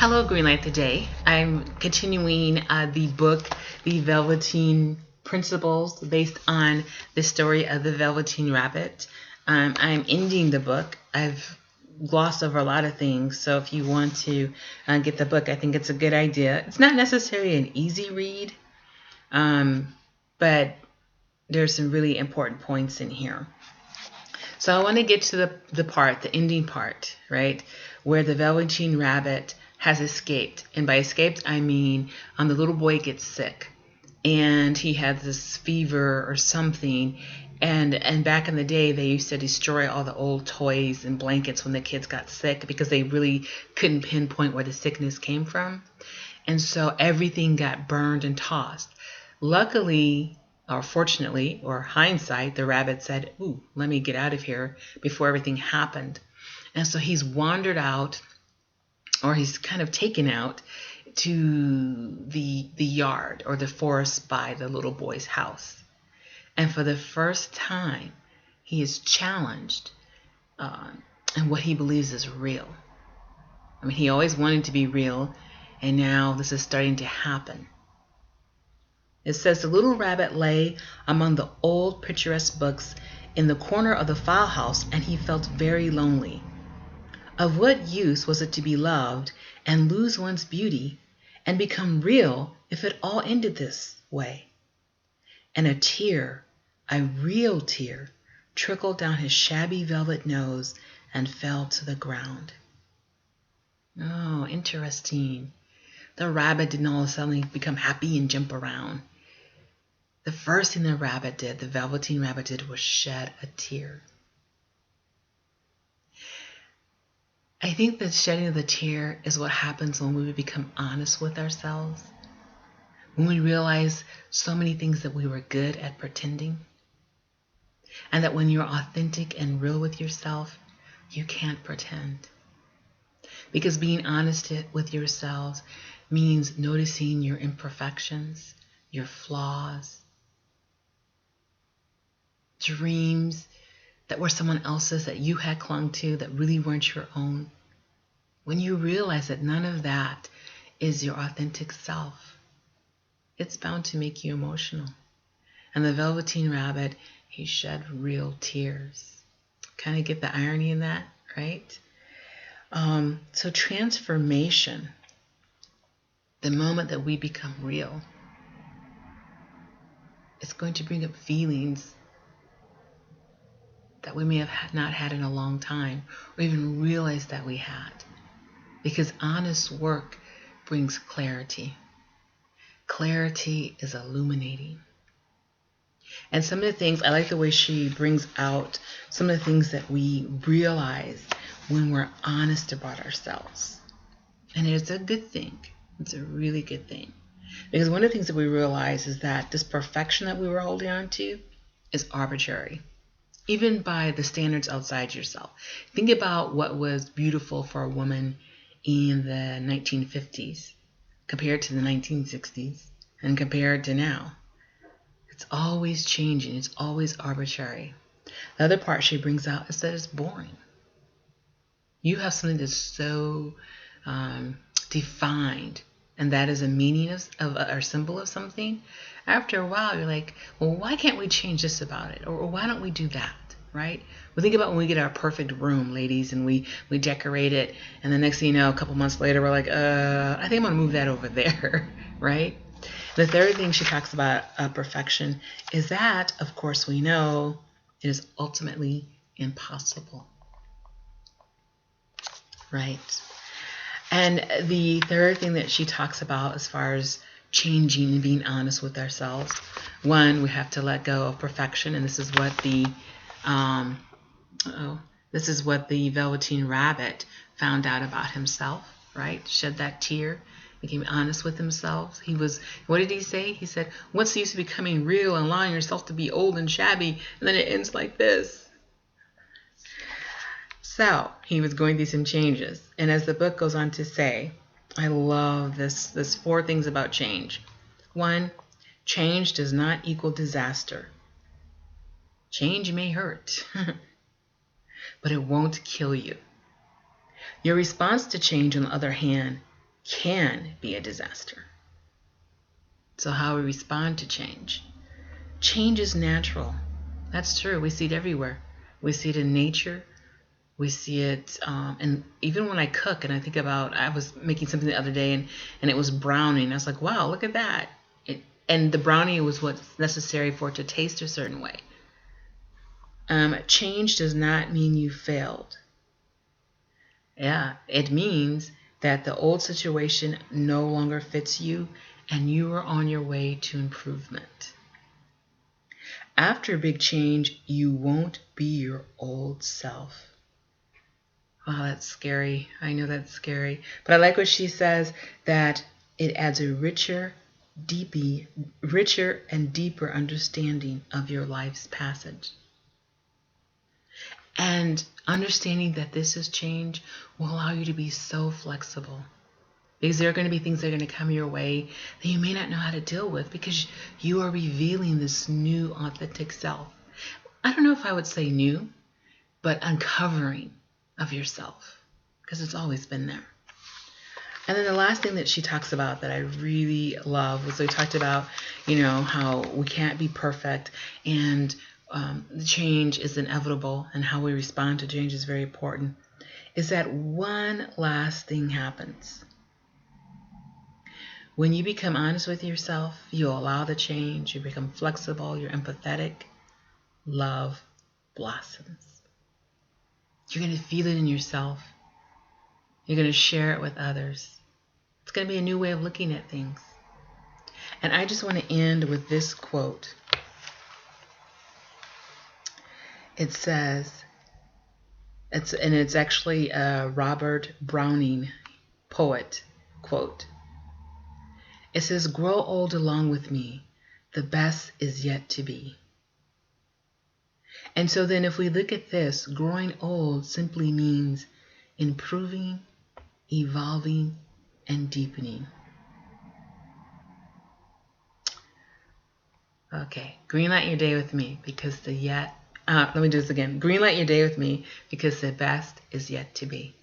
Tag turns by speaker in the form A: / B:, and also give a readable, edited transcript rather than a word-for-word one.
A: Hello, Greenlight. Today I'm continuing the book, The Velveteen Principles, based on the story of the Velveteen Rabbit. I'm ending the book. I've glossed over a lot of things, so if you want to get the book, I think it's a good idea. It's not necessarily an easy read, but there's some really important points in here. So I want to get to the ending part, right, where the Velveteen Rabbit has escaped. And by escaped, I mean the little boy gets sick, and he had this fever or something. And back in the day, they used to destroy all the old toys and blankets when the kids got sick because they really couldn't pinpoint where the sickness came from. And so everything got burned and tossed. Luckily, or fortunately, or hindsight, the rabbit said, "Ooh, let me get out of here before everything happened." And so he's wandered out, or he's kind of taken out to the yard or the forest by the little boy's house. And for the first time, he is challenged in what he believes is real. I mean, he always wanted to be real, and now this is starting to happen. It says, the little rabbit lay among the old picturesque books in the corner of the file house, and he felt very lonely. Of what use was it to be loved and lose one's beauty and become real if it all ended this way? And a tear, a real tear, trickled down his shabby velvet nose and fell to the ground. Oh, interesting. The rabbit didn't all of a sudden become happy and jump around. The first thing the Velveteen Rabbit did, was shed a tear. I think the shedding of the tear is what happens when we become honest with ourselves. When we realize so many things that we were good at pretending. And that when you're authentic and real with yourself, you can't pretend. Because being honest with yourselves means noticing your imperfections, your flaws, dreams that were someone else's that you had clung to that really weren't your own. When you realize that none of that is your authentic self, it's bound to make you emotional. And the Velveteen Rabbit, he shed real tears. Kind of get the irony in that, right? So transformation, the moment that we become real, it's going to bring up feelings that we may have not had in a long time, or even realized that we had. Because honest work brings clarity. Clarity is illuminating. And some of the things, I like the way she brings out some of the things that we realize when we're honest about ourselves. And it's a good thing. It's a really good thing. Because one of the things that we realize is that this perfection that we were holding on to is arbitrary. Even by the standards outside yourself. Think about what was beautiful for a woman in the 1950s compared to the 1960s and compared to now. It's always changing. It's always arbitrary. The other part she brings out is that it's boring. You have something that's so defined, and that is a meaning of or symbol of something. After a while, you're like, well, why can't we change this about it? Or why don't we do that, right? We think about when we get our perfect room, ladies, and we decorate it, and the next thing you know, a couple months later, we're like, I think I'm going to move that over there, right? The third thing she talks about perfection is that, of course, we know it is ultimately impossible, right? And the third thing that she talks about as far as changing and being honest with ourselves, one, we have to let go of perfection, and this is what the Velveteen Rabbit found out about himself, right? Shed that tear, became honest with himself. What did he say? He said, what's the use of becoming real and allowing yourself to be old and shabby? And then it ends like this. So he was going through some changes. And as the book goes on to say, I love this 4 things about change. 1, change does not equal disaster. Change may hurt, but it won't kill you. Your response to change, on the other hand, can be a disaster. So how we respond to change. Change is natural. That's true. We see it everywhere. We see it in nature. We see it, and even when I cook and I think about, I was making something the other day and it was browning. I was like, wow, look at that. And the brownie was what's necessary for it to taste a certain way. Change does not mean you failed. Yeah, it means that the old situation no longer fits you and you are on your way to improvement. After a big change, you won't be your old self. Wow, that's scary. I know that's scary. But I like what she says, that it adds a richer and deeper understanding of your life's passage. And understanding that this is change will allow you to be so flexible. Because there are going to be things that are going to come your way that you may not know how to deal with because you are revealing this new authentic self. I don't know if I would say new, but uncovering of yourself, because it's always been there. And then the last thing that she talks about that I really love was we talked about, how we can't be perfect and the change is inevitable and how we respond to change is very important, is that one last thing happens. When you become honest with yourself, you allow the change, you become flexible, you're empathetic, love blossoms. You're going to feel it in yourself. You're going to share it with others. It's going to be a new way of looking at things. And I just want to end with this quote. It says, it's actually a Robert Browning poet quote. It says, "Grow old along with me. The best is yet to be." And so then if we look at this, growing old simply means improving, evolving, and deepening. Okay, greenlight your day with me because let me do this again. Greenlight your day with me because the best is yet to be.